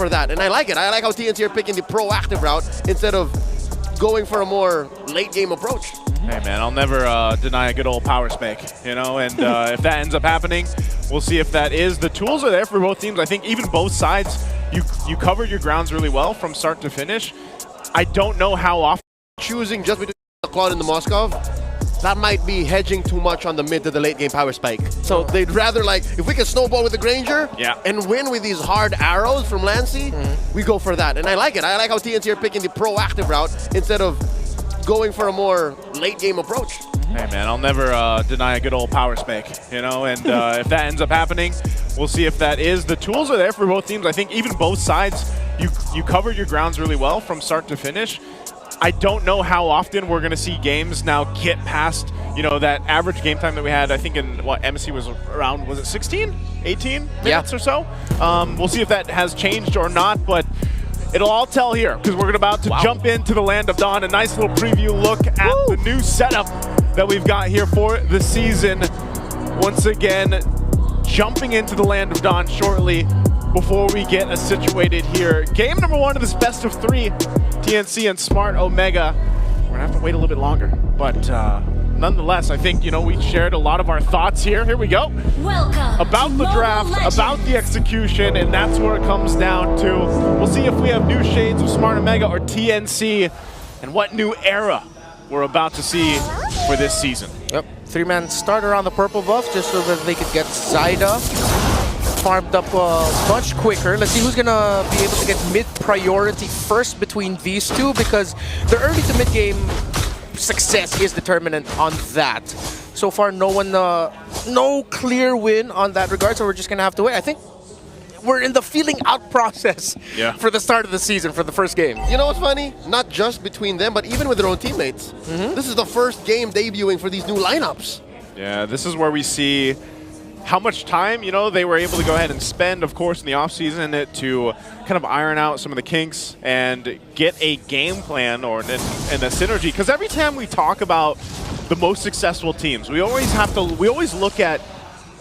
for that. And I like it. I like how TNC are picking the proactive route instead of going for a more late-game approach. Hey, man, I'll never deny a good old power spike, you know? And if that ends up happening, we'll see if that is. The tools are there for both teams. I think even both sides, you covered your grounds really well from start to finish. I don't know how often. Choosing just between the Claude and the Moskov, that might be hedging too much on the mid to the late game power spike. So they'd rather, like, if we can snowball with the Granger and win with these hard arrows from Lancy, we go for that. And I like it. I like how TNC are picking the proactive route instead of going for a more late game approach. Hey, man, I'll never deny a good old power spike, you know? And if that ends up happening, we'll see if that is. The tools are there for both teams. I think even both sides, you covered your grounds really well from start to finish. I don't know how often we're going to see games now get past, you know, that average game time that we had. I think in what MSC was around, was it 16, 18 minutes or so? We'll see if that has changed or not, but it'll all tell here because we're about to jump into the Land of Dawn. A nice little preview look at the new setup that we've got here for the season. Once again, jumping into the Land of Dawn shortly before we get us situated here. Game number 1 of this best of 3, TNC and Smart Omega. We're gonna have to wait a little bit longer, but nonetheless, I think, you know, we shared a lot of our thoughts here. Here we go. Welcome about the draft, about the execution, and that's where it comes down to. We'll see if we have new shades of Smart Omega or TNC, and what new era we're about to see for this season. Yep, 3-man starter on the purple buff just so that they could get Zyda farmed up much quicker. Let's see who's gonna be able to get mid priority first between these two, because the early to mid game success is determinant on that. So far, no clear win on that regard, so we're just gonna have to wait. I think we're in the feeling out process for the start of the season for the first game. You know what's funny? Not just between them, but even with their own teammates. This is the first game debuting for these new lineups. Yeah, this is where we see how much time, you know, they were able to go ahead and spend, of course, in the offseason to kind of iron out some of the kinks and get a game plan and a synergy. Because every time we talk about the most successful teams, we always look at,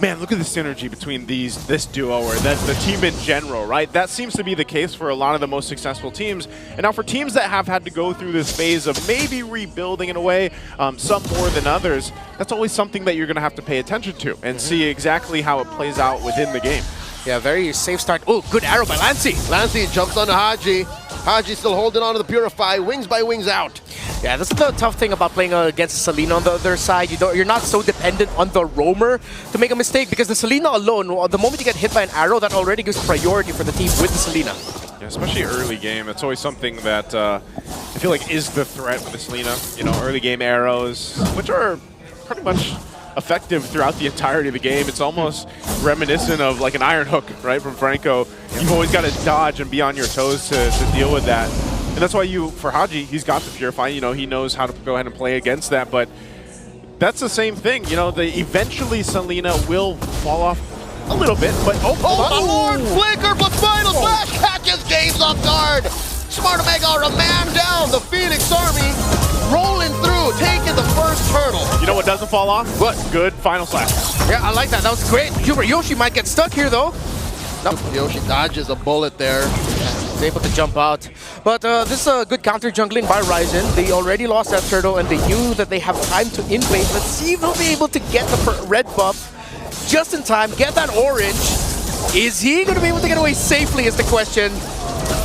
man, look at the synergy between this duo or the team in general, right? That seems to be the case for a lot of the most successful teams. And now for teams that have had to go through this phase of maybe rebuilding in a way, some more than others, that's always something that you're going to have to pay attention to and see exactly how it plays out within the game. Yeah, very safe start. Oh, good arrow by Lancy. Lancy jumps onto Haji. Haji still holding on to the Purify, wings by wings out. Yeah, this is the tough thing about playing against Selena on the other side. You're not so dependent on the roamer to make a mistake, because the Selena alone, the moment you get hit by an arrow, that already gives priority for the team with the Selena. Yeah, especially early game. It's always something that I feel like is the threat with the Selena. You know, early game arrows, which are pretty much effective throughout the entirety of the game. It's almost reminiscent of like an iron hook, right, from Franco. You've always got to dodge and be on your toes to deal with that. And that's why for Haji, he's got the Purify. You know, he knows how to go ahead and play against that. But that's the same thing. You know, eventually Selena will fall off a little bit. But oh my lord! Flicker plus final flash catches Games off guard. Smart Omega are a man down. The Phoenix Army rolling through, taking the first hurdle. You know what doesn't fall off? What? Good final slash. Yeah, I like that. That was great. Yoshi might get stuck here, though. Nope. Yoshi dodges a bullet there. He's able to jump out. But this is a good counter jungling by Ryzen. They already lost that turtle, and they knew that they have time to invade. Let's see if they'll be able to get the red buff just in time, get that orange. Is he going to be able to get away safely is the question.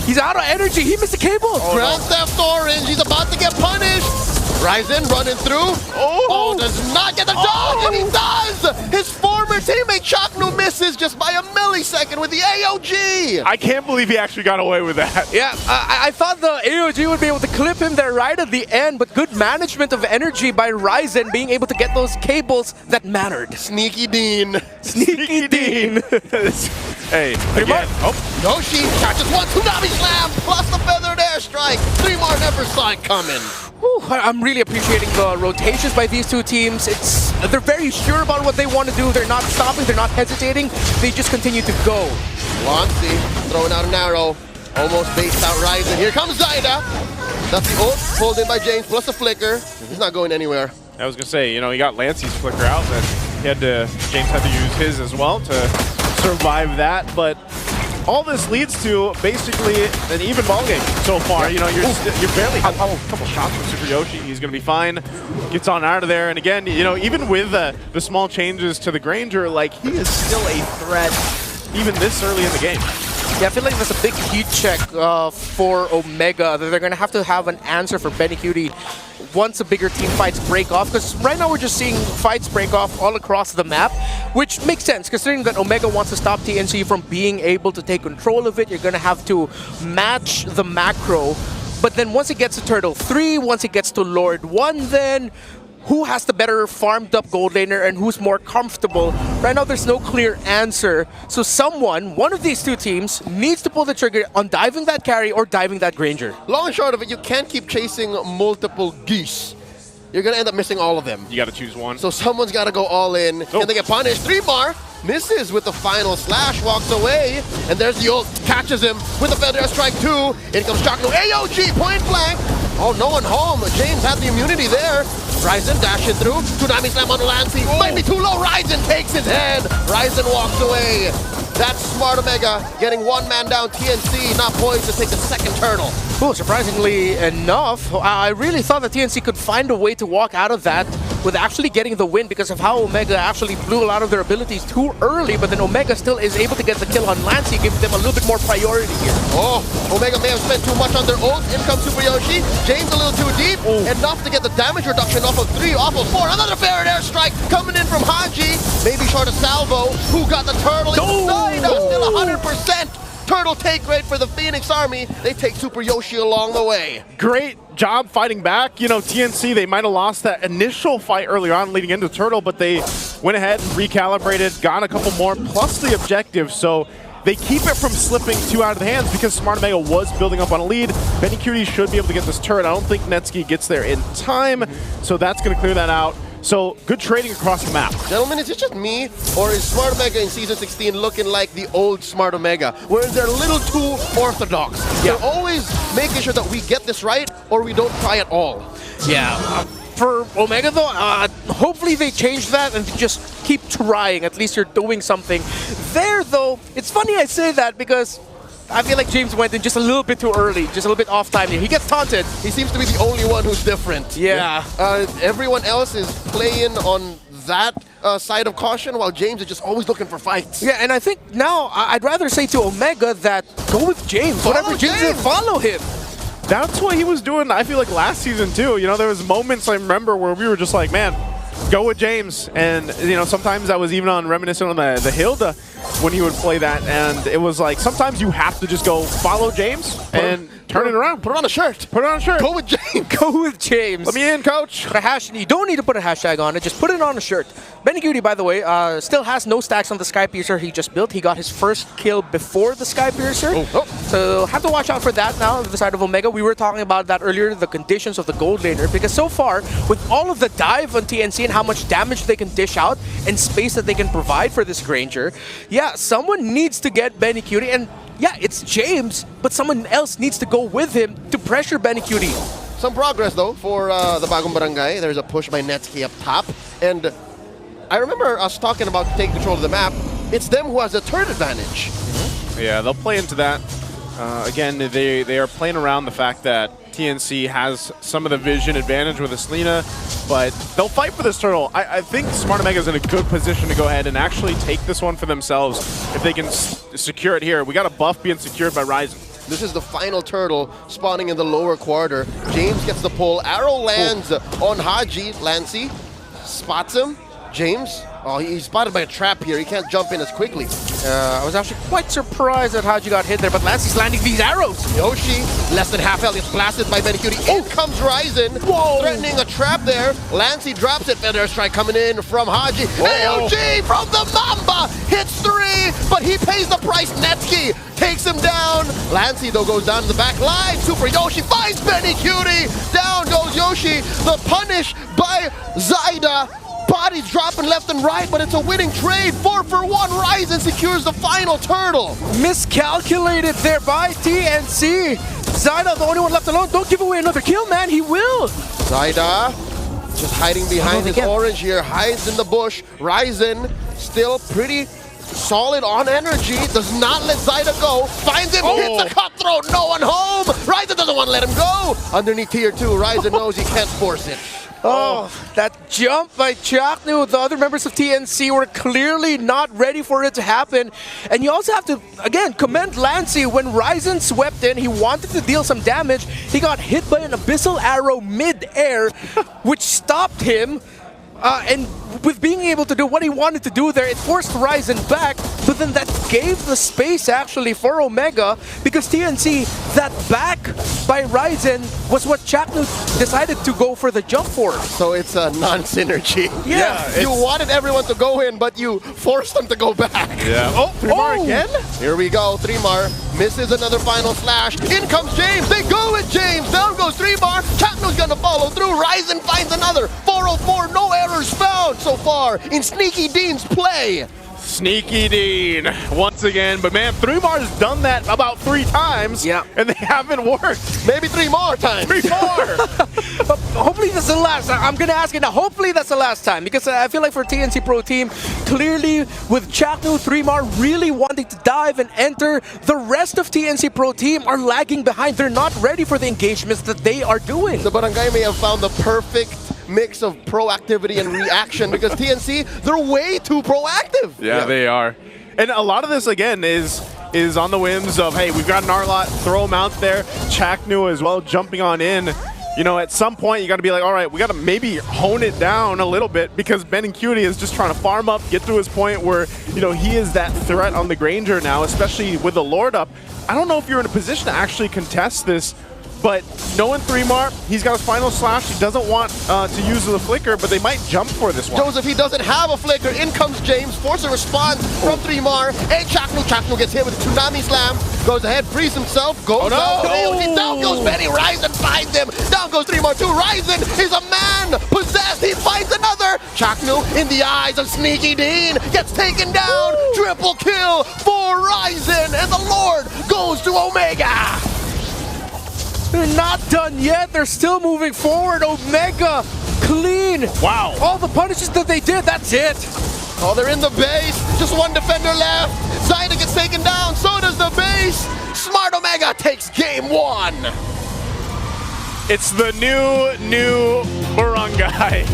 He's out of energy. He missed the cable. Grand Theft Orange. He's about to get punished. Ryzen running through. Oh, does not get the dodge, and he does! His former teammate Chaknu misses just by a millisecond with the AOG. I can't believe he actually got away with that. Yeah, I thought the AOG would be able to clip him there right at the end, but good management of energy by Ryzen, being able to get those cables that mattered. Sneaky Dean. Sneaky Dean. Hey, again. Yoshi catches one Tsunami Slam plus the feathered airstrike. 3 more never saw it coming. Whew, I'm really appreciating the rotations by these two teams. They're very sure about what they want to do. They're not stopping, they're not hesitating. They just continue to go. Lancy throwing out an arrow. Almost based out Ryzen. Here comes Zyda. That's the ult pulled in by James plus a flicker. He's not going anywhere. I was going to say, you know, he got Lancy's flicker out, but James had to use his as well to survive that. But all this leads to basically an even ball game so far. You know, you're barely a couple shots from Super Yoshi. He's going to be fine. Gets on out of there. And again, you know, even with the small changes to the Granger, like, he is still a threat even this early in the game. Yeah, I feel like that's a big heat check for Omega, that they're going to have an answer for Benicute once the bigger team fights break off. Because right now we're just seeing fights break off all across the map, which makes sense considering that Omega wants to stop TNC from being able to take control of it. You're going to have to match the macro. But then once it gets to Turtle 3, once it gets to Lord 1, then who has the better farmed up gold laner and who's more comfortable? Right now, there's no clear answer. So one of these two teams, needs to pull the trigger on diving that carry or diving that Granger. Long and short of it, you can't keep chasing multiple geese. You're going to end up missing all of them. You got to choose one. So someone's got to go all in. Oh. And they get punished. 3-bar. Misses with the final slash, walks away, and there's the ult, catches him with the Feather Strike 2. In comes Chocno, AOG, point blank. Oh, no one home. James had the immunity there. Ryzen dashes through. Tsunami Slam on Lancey. Might be too low. Ryzen takes his head. Ryzen walks away. That's Smart Omega getting one man down. TNC not poised to take the second turtle. Oh, surprisingly enough, I really thought that TNC could find a way to walk out of that with actually getting the win because of how Omega actually blew a lot of their abilities too early, but then Omega still is able to get the kill on Lancey, giving them a little bit more priority here. Oh, Omega may have spent too much on their ult. In comes Super Yoshi. James a little too deep. Enough to get the damage reduction off of 3, off of 4. Another fair airstrike coming in from Haji. Maybe short of Salvo, who got the turtle inside. Still 100%. Turtle take rate for the Phoenix Army. They take Super Yoshi along the way. Great job fighting back. You know, TNC, they might have lost that initial fight earlier on leading into Turtle, but they went ahead and recalibrated, got a couple more, plus the objective. So they keep it from slipping too out of the hands because Smart Omega was building up on a lead. Benicute should be able to get this turret. I don't think Netsky gets there in time, so that's going to clear that out. So, good trading across the map. Gentlemen, is it just me, or is Smart Omega in Season 16 looking like the old Smart Omega, where they're a little too orthodox? Yeah. They're always making sure that we get this right, or we don't try at all. Yeah. For Omega, though, hopefully they change that and just keep trying. At least you're doing something. There, though, it's funny I say that because I feel like James went in just a little bit too early, just a little bit off time. He gets taunted. He seems to be the only one who's different. Yeah. Everyone else is playing on that side of caution, while James is just always looking for fights. Yeah, and I think now I'd rather say to Omega that go with James. Whatever James did, follow him. That's what he was doing, I feel like, last season, too. You know, there was moments I remember where we were just like, man, go with James. And, you know, sometimes I was even on reminiscent on the Hilda when he would play that. And it was like, sometimes you have to just go follow James and turn it around. Put it on a shirt. Put it on a shirt. Go with James. Go with James. Let me in, coach. You don't need to put a hashtag on it. Just put it on a shirt. Benicute, by the way, still has no stacks on the Sky Piercer he just built. He got his first kill before the Sky Piercer. So have to watch out for that now on the side of Omega. We were talking about that earlier, the conditions of the gold laner. Because so far, with all of the dive on TNC and how much damage they can dish out and space that they can provide for this Granger, yeah, someone needs to get Benicute. And yeah, it's James, but someone else needs to go with him to pressure Benicute. Some progress, though, for the Bagong Barangay. There's a push by Netsky up top. And I remember us talking about taking control of the map. It's them who has a turret advantage. Yeah, they'll play into that. Again, they are playing around the fact that TNC has some of the vision advantage with Aslina, but they'll fight for this turtle. I think Smart Omega is in a good position to go ahead and actually take this one for themselves if they can secure it here. We got a buff being secured by Ryzen. This is the final turtle spawning in the lower quarter. James gets the pull. Arrow lands on Haji. Lancey spots him. James, oh, he's spotted by a trap here. He can't jump in as quickly. I was actually quite surprised that Haji got hit there, but Lancey's landing these arrows. Yoshi, less than half health, gets blasted by Benicute. In comes Ryzen, threatening a trap there. Lancey drops it. Feather Strike coming in from Haji. AOG from the Mamba hits 3, but he pays the price. Netsky takes him down. Lancey, though, goes down to the back line. Super Yoshi finds Benicute. Down goes Yoshi. The punish by Zyda. Bodies dropping left and right, but it's a winning trade. 4-for-1. Ryzen secures the final turtle. Miscalculated there by TNC. Zyda, the only one left alone. Don't give away another kill, man. He will. Zyda just hiding behind his orange here. Hides in the bush. Ryzen still pretty solid on energy, does not let Zyda go, finds him, hits the cutthroat, no one home! Ryzen doesn't want to let him go! Underneath tier 2, Ryzen knows he can't force it. Oh, that jump by Chaknu. The other members of TNC were clearly not ready for it to happen. And you also have to, again, commend Lancey. When Ryzen swept in, he wanted to deal some damage. He got hit by an abyssal arrow mid-air, which stopped him. And with being able to do what he wanted to do there, it forced Ryzen back, but then that gave the space actually for Omega, because TNC, that back by Ryzen was what Chaknu decided to go for the jump for. So it's a non-synergy. Yeah. You wanted everyone to go in, but you forced them to go back. Yeah. Oh, 3mar again? Here we go, 3mar misses another final slash. In comes James, they go with James. Down goes 3mar, Chaknu's gonna follow through. Ryzen finds another, 404, no errors found so far in Sneaky Dean's play. Sneaky Dean once again, but man, 3mar's done that about 3 times, and they haven't worked. Maybe 3 more times. 3 more. Hopefully that's the last. I'm gonna ask it now. Hopefully that's the last time, because I feel like for TNC Pro Team, clearly with Chaknu, 3mar really wanting to dive and enter, the rest of TNC Pro Team are lagging behind. They're not ready for the engagements that they are doing. The Barangay may have found the perfect mix of proactivity and reaction, because TNC, they're way too proactive. Yeah, they are. And a lot of this, again, is on the whims of, hey, we've got an Arlot, throw him out there. Chaknu as well, jumping on in. You know, at some point, you got to be like, all right, we got to maybe hone it down a little bit, because Ben and Cutie is just trying to farm up, get to his point where, you know, he is that threat on the Granger now, especially with the Lord up. I don't know if you're in a position to actually contest this, but knowing 3mar, he's got his final slash. He doesn't want to use the flicker, but they might jump for this one. Joseph, he doesn't have a flicker. In comes James, force a response from 3mar. Hey, Chaknu. Chaknu gets hit with a Tsunami Slam. Goes ahead, frees himself, goes down. Oh, down goes Benny. Ryzen finds him. Down goes 3mar too. Ryzen is a man possessed. He finds another. Chaknu, in the eyes of Sneaky Dean, gets taken down. Triple kill for Ryzen. And the Lord goes to Omega. They're not done yet. They're still moving forward. Omega, clean. Wow. All the punishes that they did, that's it. Oh, they're in the base. Just one defender left. Zyda gets taken down. So does the base. Smart Omega takes game 1. It's the new barangay.